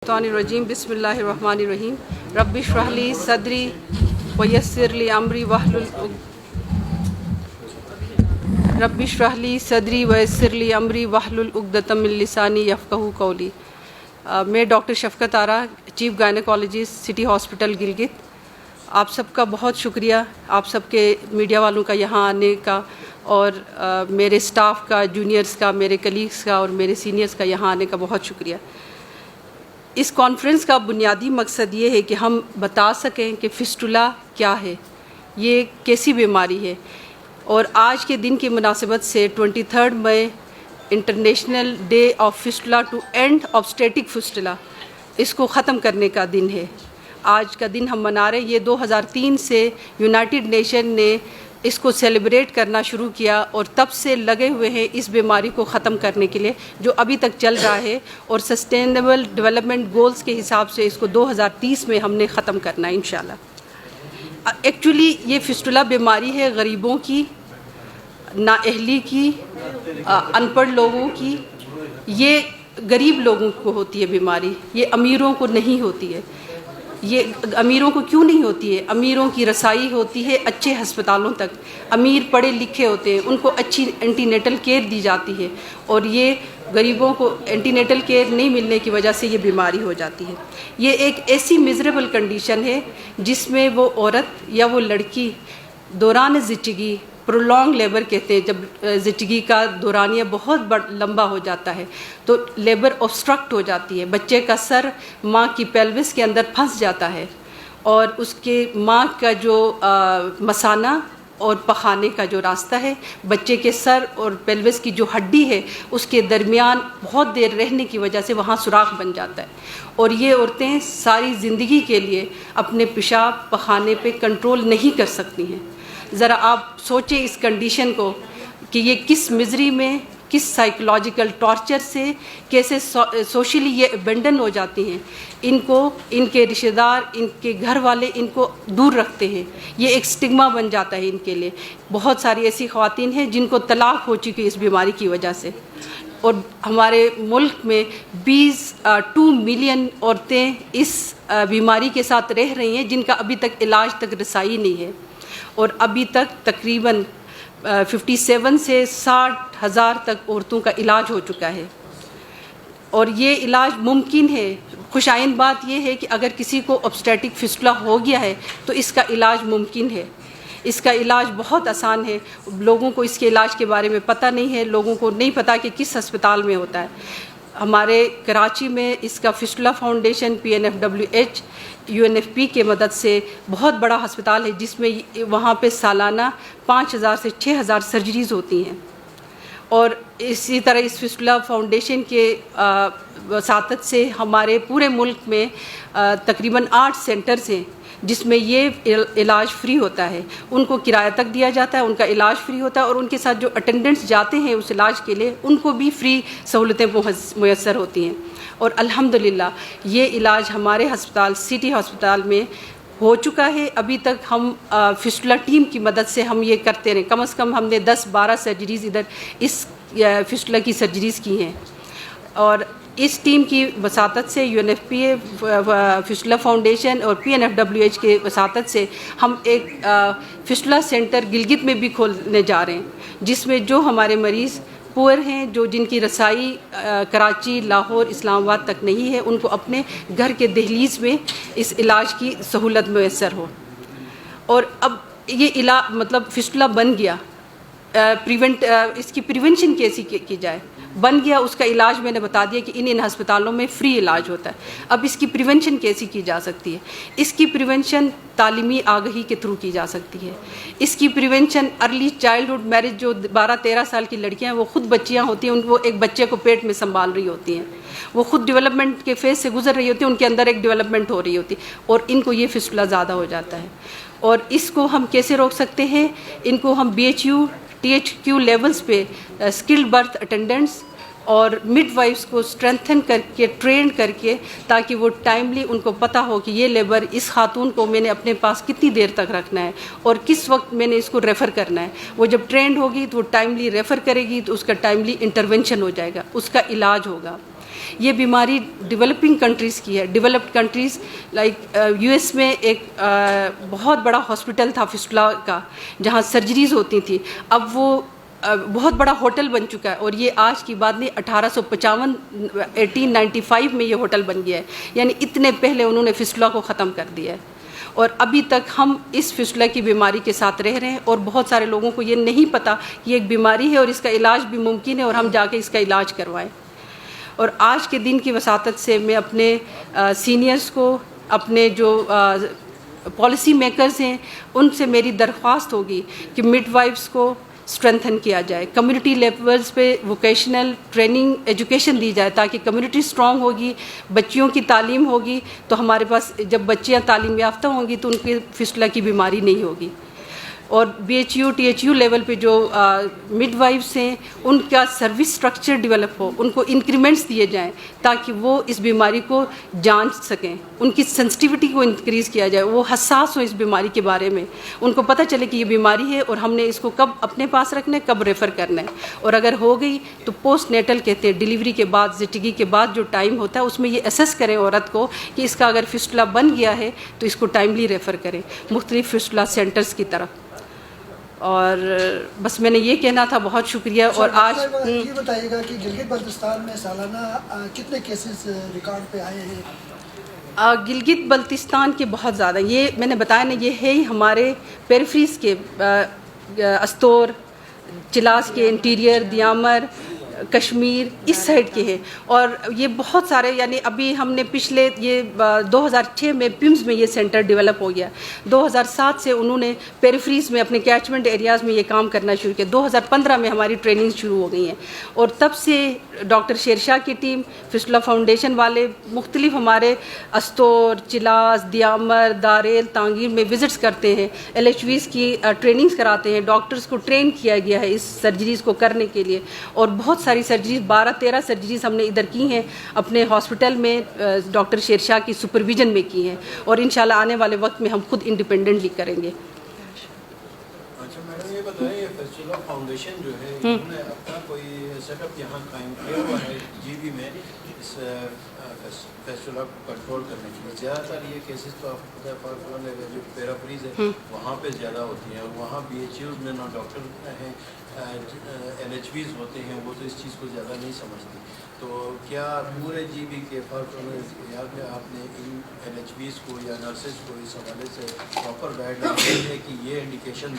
रजीम बिस्मिल्लाहिर्रहमानिर्रहीम रब्बि इश्रह ली सदरी वयस्सिर ली अमरी वाहलुल उक़दतम मिन लिसानी यफ़क़हू क़ौली। मैं doctor Shafqat Ara, chief gynaecologist, city hospital Gilgit. आप सबका बहुत शुक्रिया, आप सबके मीडिया वालों का यहाँ आने का, और मेरे स्टाफ का, जूनियर्स का, मेरे कलीग्स का और मेरे सीनियर्स का यहाँ आने का बहुत शुक्रिया। इस कॉन्फ्रेंस का बुनियादी मकसद ये है कि हम बता सकें कि फिस्टुला क्या है, ये कैसी बीमारी है। और आज के दिन की मुनासिबत से 23 मई international day of fistula to end obstetric fistula, इसको ख़त्म करने का दिन है। आज का दिन हम मना रहे हैं। ये 2003 से यूनाइटेड नेशन ने इसको सेलिब्रेट करना शुरू किया और तब से लगे हुए हैं इस बीमारी को ख़त्म करने के लिए, जो अभी तक चल रहा है। और सस्टेनेबल डेवलपमेंट गोल्स के हिसाब से इसको 2030 में हमने ख़त्म करना है इंशाल्लाह। एक्चुअली ये फिस्टुला बीमारी है गरीबों की, नाअहली की, अनपढ़ लोगों की। ये गरीब लोगों को होती है बीमारी, ये अमीरों को नहीं होती है। ये अमीरों को क्यों नहीं होती है? अमीरों की रसाई होती है अच्छे हस्पतालों तक। अमीर पढ़े लिखे होते हैं, उनको अच्छी एंटीनेटल केयर दी जाती है, और ये गरीबों को एंटीनेटल केयर नहीं मिलने की वजह से ये बीमारी हो जाती है। ये एक ऐसी मिजरेबल कंडीशन है जिसमें वो औरत या वो लड़की दौरान ज़िंदगी, प्रोलॉन्ग लेबर कहते हैं, जब ज़िंदगी का दौरानिया बहुत लंबा हो जाता है तो लेबर ऑब्स्ट्रक्ट हो जाती है। बच्चे का सर माँ की पेल्विस के अंदर फंस जाता है, और उसके माँ का जो मसाना और पखाने का जो रास्ता है, बच्चे के सर और पेल्विस की जो हड्डी है उसके दरमियान बहुत देर रहने की वजह से वहाँ सुराख बन जाता है। और ये औरतें सारी ज़िंदगी के लिए अपने पेशाब पखाने पे कंट्रोल नहीं कर सकती हैं। ज़रा आप सोचें इस कंडीशन को कि ये किस मिज़री में, किस साइकोलॉजिकल टॉर्चर से, कैसे सोशली ये अबेंडन हो जाती हैं। इनको इनके रिश्तेदार, इनके घर वाले इनको दूर रखते हैं। ये एक स्टिग्मा बन जाता है इनके लिए। बहुत सारी ऐसी ख़वातीन हैं जिनको तलाक हो चुकी है इस बीमारी की वजह से। और हमारे मुल्क में 2 मिलियन औरतें इस बीमारी के साथ रह रही हैं जिनका अभी तक इलाज तक रसाई नहीं है। और अभी तक तकरीबन 57 से 60,000 तक औरतों का इलाज हो चुका है, और ये इलाज मुमकिन है। खुशाइन बात यह है कि अगर किसी को ऑब्स्टेटिक फिस्टुला हो गया है तो इसका इलाज मुमकिन है। इसका इलाज बहुत आसान है। लोगों को इसके इलाज के बारे में पता नहीं है, लोगों को नहीं पता कि किस अस्पताल में होता है। हमारे कराची में इसका फिस्टुला फाउंडेशन PNFWH UNFP के मदद से बहुत बड़ा अस्पताल है, जिसमें वहाँ पे सालाना 5,000 से 6,000 सर्जरीज़ होती हैं। और इसी तरह इस फिस्टुला फाउंडेशन के वसातत से हमारे पूरे मुल्क में तकरीबन 8 सेंटर्स हैं जिसमें ये इलाज फ्री होता है। उनको किराया तक दिया जाता है, उनका इलाज फ्री होता है, और उनके साथ जो अटेंडेंट्स जाते हैं उस इलाज के लिए उनको भी फ्री सहूलतें मुयस्सर होती हैं। और अल्हम्दुलिल्लाह ये इलाज हमारे हस्पताल, सिटी हॉस्पिटल में हो चुका है। अभी तक हम फिस्टुला टीम की मदद से हम ये करते रहे। कम से कम हमने 10-12 सर्जरीज़ इधर इस फिस्टुला की सर्जरीज़ की हैं। और इस टीम की वसातत से UNFPA फिस्टुला फाउंडेशन और PNFWH के वसातत से हम एक फिस्टुला सेंटर गिलगित में भी खोलने जा रहे हैं, जिसमें जो हमारे मरीज़ पुअर हैं, जो जिनकी रसाई कराची, लाहौर, इस्लामाबाद तक नहीं है, उनको अपने घर के दहलीज में इस इलाज की सहूलत मैसर हो। और अब ये इलाज मतलब फिस्टुला बन गया, इसकी प्रिवेंशन कैसी की जाए? बन गया, उसका इलाज मैंने बता दिया कि इन हस्पतालों में फ्री इलाज होता है। अब इसकी प्रिवेंशन कैसी की जा सकती है? इसकी प्रिवेंशन तालीमी आगाही के थ्रू की जा सकती है। इसकी प्रिवेंशन अर्ली चाइल्डहुड मैरिज, जो 12-13 साल की लड़कियां हैं, वो खुद बच्चियां होती हैं, वो एक बच्चे को पेट में संभाल रही होती हैं, वो खुद डेवलपमेंट के फेज से गुजर रही होती है, उनके अंदर एक डेवलपमेंट हो रही होती है, और इनको ये फिस्टुला ज़्यादा हो जाता है। और इसको हम कैसे रोक सकते हैं? इनको हम BHU THQ लेवल्स पे स्किल्ड बर्थ अटेंडेंट्स और मिडवाइफ्स को स्ट्रेंथन करके, ट्रेन करके, ताकि वो टाइमली उनको पता हो कि ये लेबर, इस खातून को मैंने अपने पास कितनी देर तक रखना है और किस वक्त मैंने इसको रेफ़र करना है। वो जब ट्रेंड होगी तो वो टाइमली रेफ़र करेगी, तो उसका टाइमली इंटरवेंशन हो जाएगा, उसका इलाज होगा। یہ بیماری ڈیولپنگ کنٹریز کی ہے. ڈیولپڈ کنٹریز لائک US میں ایک بہت بڑا ہاسپٹل تھا فسٹولا کا جہاں سرجریز ہوتی تھیں. اب وہ بہت بڑا ہوٹل بن چکا ہے, اور یہ آج کی بات نہیں, 1895 میں یہ ہوٹل بن گیا ہے. یعنی اتنے پہلے انہوں نے فسٹولا کو ختم کر دیا ہے, اور ابھی تک ہم اس فسٹولا کی بیماری کے ساتھ رہ رہے ہیں, اور بہت سارے لوگوں کو یہ نہیں پتہ کہ یہ ایک بیماری ہے اور اس کا علاج بھی ممکن ہے, اور ہم جا کے اس کا علاج کروائیں. اور آج کے دن کی وساطت سے میں اپنے سینئرز کو, اپنے جو پالیسی میکرز ہیں, ان سے میری درخواست ہوگی کہ مڈ وائفز کو اسٹرینتھن کیا جائے, کمیونٹی لیولز پہ ووکیشنل ٹریننگ ایجوکیشن دی جائے, تاکہ کمیونٹی اسٹرانگ ہوگی, بچیوں کی تعلیم ہوگی تو ہمارے پاس جب بچیاں تعلیم یافتہ ہوں گی تو ان کی فسٹولا کی بیماری نہیں ہوگی. اور BHU THU لیول پہ جو مڈ وائفز ہیں ان کا سروس سٹرکچر ڈیولپ ہو, ان کو انکریمنٹس دیے جائیں تاکہ وہ اس بیماری کو جانچ سکیں, ان کی سینسٹیوٹی کو انکریز کیا جائے, وہ حساس ہو اس بیماری کے بارے میں, ان کو پتہ چلے کہ یہ بیماری ہے اور ہم نے اس کو کب اپنے پاس رکھنا ہے, کب ریفر کرنا ہے. اور اگر ہو گئی تو پوسٹ نیٹل کہتے ہیں, ڈیلیوری کے بعد, زچگی کے بعد جو ٹائم ہوتا ہے اس میں یہ اسیس کریں عورت کو کہ اس کا اگر فسٹولا بن گیا ہے تو اس کو ٹائملی ریفر کریں مختلف فسٹولا سینٹرز کی طرف. اور بس میں نے یہ کہنا تھا. بہت شکریہ. اور آج یہ بتائیے گا کہ گلگت بلتستان میں سالانہ کتنے کیسز ریکارڈ پہ آئے ہیں؟ گلگت بلتستان کے بہت زیادہ, یہ میں نے بتایا نا, یہ ہے ہی ہمارے پیریفریز کے, استور, چلاس کے انٹیریئر, دیامر, کشمیر, اس سائڈ کے ہیں. اور یہ بہت سارے, یعنی ابھی ہم نے پچھلے یہ 2006 میں پمز میں یہ سینٹر ڈیولپ ہو گیا, 2007 سے انہوں نے پیریفریز میں اپنے کیچمنٹ ایریاز میں یہ کام کرنا شروع کیا, 2015 میں ہماری ٹریننگ شروع ہو گئی ہیں. اور تب سے ڈاکٹر شیرشاہ کی ٹیم, فسٹولا فاؤنڈیشن والے مختلف ہمارے استور, چلاس, دیامر, داریل, تانگیر میں وزٹس کرتے ہیں, LHVs کی ٹریننگز کراتے ہیں, ڈاکٹرز کو ٹرین کیا گیا ہے اس سرجریز کو کرنے کے لیے. اور بہت ساری سرجریز, 12-13 سرجریز ہم نے ادھر کی ہیں اپنے ہاسپٹل میں, ڈاکٹر شیرشاہ کی سپرویژن میں کی ہیں, اور انشاءاللہ آنے والے وقت میں ہم خود انڈیپینڈنٹلی کریں گے. اچھا میڈم, یہ بتائیں, یہ فسٹولا فاؤنڈیشن جو ہے انہوں نے اپنا کوئی سیٹ اپ یہاں قائم کیا ہوا ہے GB میں اس فسٹولا کو کنٹرول کرنے کے لیے؟ زیادہ تر یہ کیسز تو آپ کو جو پیراپریز ہے وہاں پہ زیادہ ہوتی ہیں, اور وہاں BHUs میں نہ ڈاکٹر ہیں, LHVs ہوتے ہیں, وہ تو اس چیز کو زیادہ نہیں سمجھتے. تو کیا پورے GB کے یاد میں آپ نے ان LHVs کو یا نرسز کو اس حوالے سے پراپر گائیڈ لائن دی ہے کہ یہ انڈیکیشن